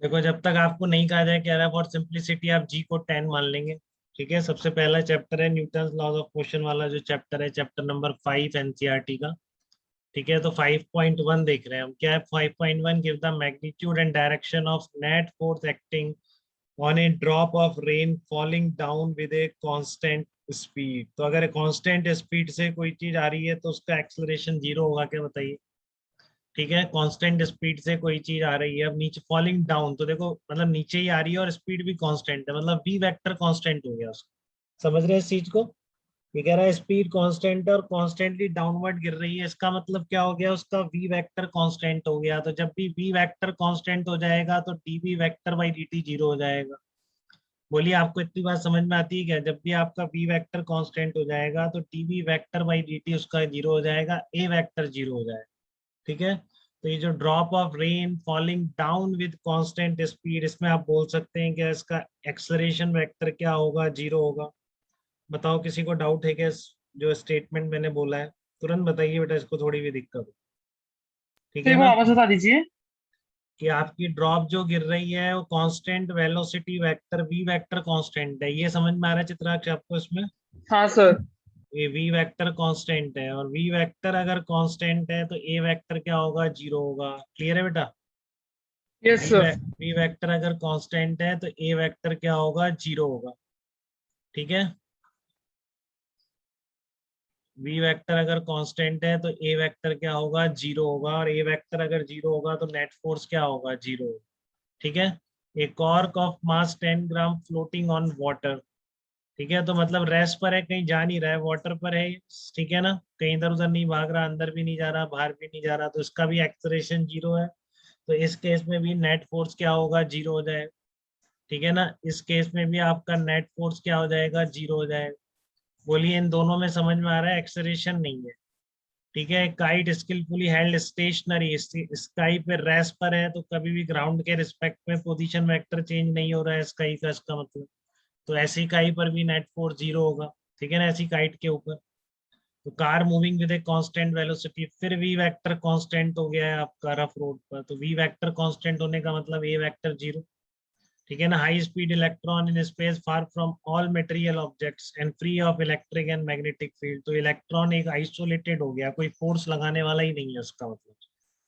देखो, जब तक आपको नहीं कहा जाए कह रहा है फॉर सिंप्लिसिटी आप जी को 10 मान लेंगे। ठीक है, सबसे पहला चैप्टर है न्यूटन्स लॉज ऑफ मोशन वाला, जो चैप्टर है चैप्टर नंबर 5 एनसीईआरटी का। ठीक है, तो 5.1 देख रहे हैं हम। क्या है 5.1? Give the magnitude and direction of net force acting on A drop of rain falling down with a constant speed. तो अगर कांस्टेंट स्पीड से कोई चीज आ रही है तो उसका एक्सेलरेशन जीरो होगा क्या, बताइए। ठीक है, कांस्टेंट स्पीड से कोई चीज आ रही है, अब नीचे फॉलिंग डाउन, तो देखो मतलब नीचे ही आ रही है और स्पीड भी कांस्टेंट है, मतलब वी वेक्टर कांस्टेंट हो गया उसका। समझ रहे हैं इस चीज को? ये कह रहा है स्पीड कांस्टेंट है और कॉन्स्टेंटली डाउनवर्ड गिर रही है, इसका मतलब क्या हो गया, उसका वी वेक्टर कांस्टेंट हो गया। तो जब भी वी वेक्टर कांस्टेंट हो जाएगा तो d v vector by d t zero हो जाएगा। बोलिए, आपको इतनी बात समझ में आती है क्या? जब भी आपका वी वेक्टर कांस्टेंट हो जाएगा तो d v vector by d t उसका जीरो हो जाएगा, ए वेक्टर जीरो हो जाएगा। ठीक है, तो ये जो drop of rain falling down with constant speed, इसमें आप बोल सकते हैं कि इसका एक्सलरेशन वेक्टर क्या होगा, जीरो होगा। बताओ, किसी को डाउट है क्या जो स्टेटमेंट मैंने बोला है? तुरंत बताइए बेटा, इसको थोड़ी भी दिक्कत हो। ठीक तो है एक बार ना, वापस बता दीजिए। कि आपकी ड्रॉप जो गिर रही है वो constant velocity vector v vector constant है, ये समझ में आ रहा है चित्राक्ष आपको इसमें? हाँ सर। ये वी वेक्टर कांस्टेंट है, और वी वेक्टर अगर कांस्टेंट है तो ए वेक्टर क्या होगा, जीरो होगा। क्लियर है बेटा? Yes we sir. वे, वी वेक्टर अगर कांस्टेंट है तो ए वेक्टर क्या होगा, जीरो होगा। ठीक है, वी वेक्टर अगर कांस्टेंट है तो ए वेक्टर क्या होगा, जीरो होगा, और ए वेक्टर अगर जीरो होगा तो नेट फोर्स क्या होगा, जीरो। ठीक है, a cork of mass 10 gram floating on water. ठीक है, तो मतलब रेस्ट पर है, कहीं जा नहीं रहा है, वाटर पर है। ठीक है ना, कहीं इधर उधर नहीं भाग रहा, अंदर भी नहीं जा रहा, बाहर भी नहीं जा रहा, तो इसका भी एक्सलेरेशन जीरो है। तो इस केस में भी नेट फोर्स क्या होगा, जीरो हो जाएगा। ठीक है ना, इस केस में भी आपका नेट फोर्स क्या हो जाएगा, जीरो हो जाएगा। बोलिए, इन दोनों में समझ में आ रहा है एक्सलेरेशन नहीं है। ठीक है, kite skillfully held stationary, sky पे रेस्ट पर है, तो कभी भी ग्राउंड के रिस्पेक्ट में पोजीशन वेक्टर चेंज नहीं हो रहा है स्काई का, इसका मतलब। तो ऐसी काई पर भी नेट फोर्स जीरो होगा। ठीक है ना, ऐसी काइट के ऊपर। तो car moving with a constant velocity, फिर वी वेक्टर कांस्टेंट हो गया है आपका रफ रोड पर, तो वी वेक्टर कांस्टेंट होने का मतलब ए वेक्टर जीरो। ठीक है ना, high speed electron in space far from all material objects and free of electric and magnetic field. तो इलेक्ट्रॉन एक आइसोलेटेड हो गया, कोई फोर्स लगाने वाला ही नहीं है उसका मतलब।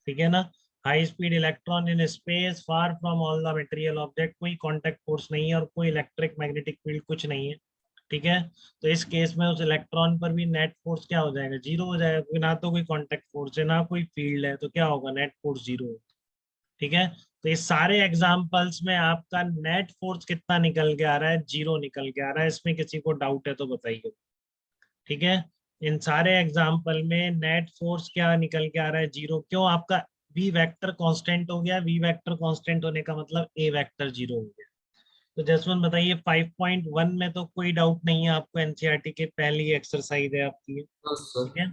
ठीक है ना, high speed electron in space far from all the material object, कोई कांटेक्ट फोर्स नहीं है और कोई इलेक्ट्रिक मैग्नेटिक फील्ड कुछ नहीं है। ठीक है, तो इस केस में उस इलेक्ट्रॉन पर भी नेट फोर्स क्या हो जाएगा, जीरो हो जाएगा, क्योंकि ना तो कोई कांटेक्ट फोर्स है ना कोई फील्ड है, तो क्या होगा, नेट फोर्स जीरो। ठीक है, तो इस सारे एग्जाम्पल्स में आपका नेट फोर्स कितना निकल के आ रहा है, जीरो निकल के आ रहा है। इसमें किसी को डाउट है तो बताइए। ठीक है, इन सारे एग्जाम्पल में नेट फोर्स क्या निकल के आ रहा है, जीरो। क्यों? आपका वी वेक्टर कांस्टेंट हो गया, वी वेक्टर कांस्टेंट होने का मतलब ए वेक्टर जीरो हो गया। तो जसवंत बताइए, 5.1 में तो कोई डाउट नहीं है आपको, एनसीईआरटी के पहली एक्सरसाइज है आपकी। Yes sir. ठीक है,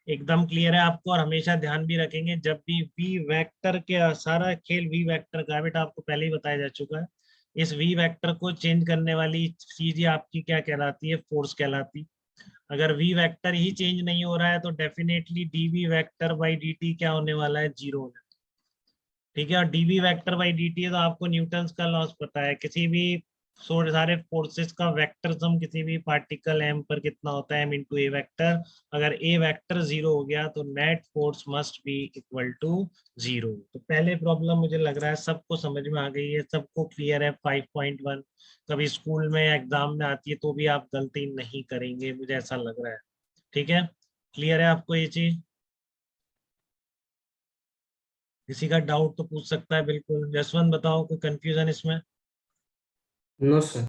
एकदम क्लियर है आपको, और हमेशा ध्यान भी रखेंगे जब भी वी वेक्टर के, सारा खेल वी वेक्टर का है बेटा, आपको पहले ही बताया जा चुका है। इस वी वेक्टर को चेंज करने वाली चीज ही आपकी क्या कहलाती है, फोर्स कहलाती। अगर वी वेक्टर ही चेंज नहीं हो रहा है तो definitely d v vector by d t क्या होने वाला है, जीरो होने। ठीक है, और d v vector by d t, तो आपको न्यूटन्स का लॉस पता है, किसी भी सारे फोर्सेस का वेक्टर सम किसी भी पार्टिकल एम पर कितना होता है, एम इंटू ए वेक्टर। अगर ए वेक्टर जीरो हो गया तो net force must be equal to zero. तो पहले प्रॉब्लम मुझे लग रहा है सबको समझ में आ गई है, सबको क्लियर है 5.1। कभी स्कूल में एग्जाम में आती है तो भी आप गलती नहीं करेंगे, मुझे ऐसा लग रहा है। ठीक है, क्लियर है आपको ये चीज? किसी का डाउट तो पूछ सकता है बिल्कुल। जसवंत बताओ, कोई कंफ्यूजन इसमें? No sir.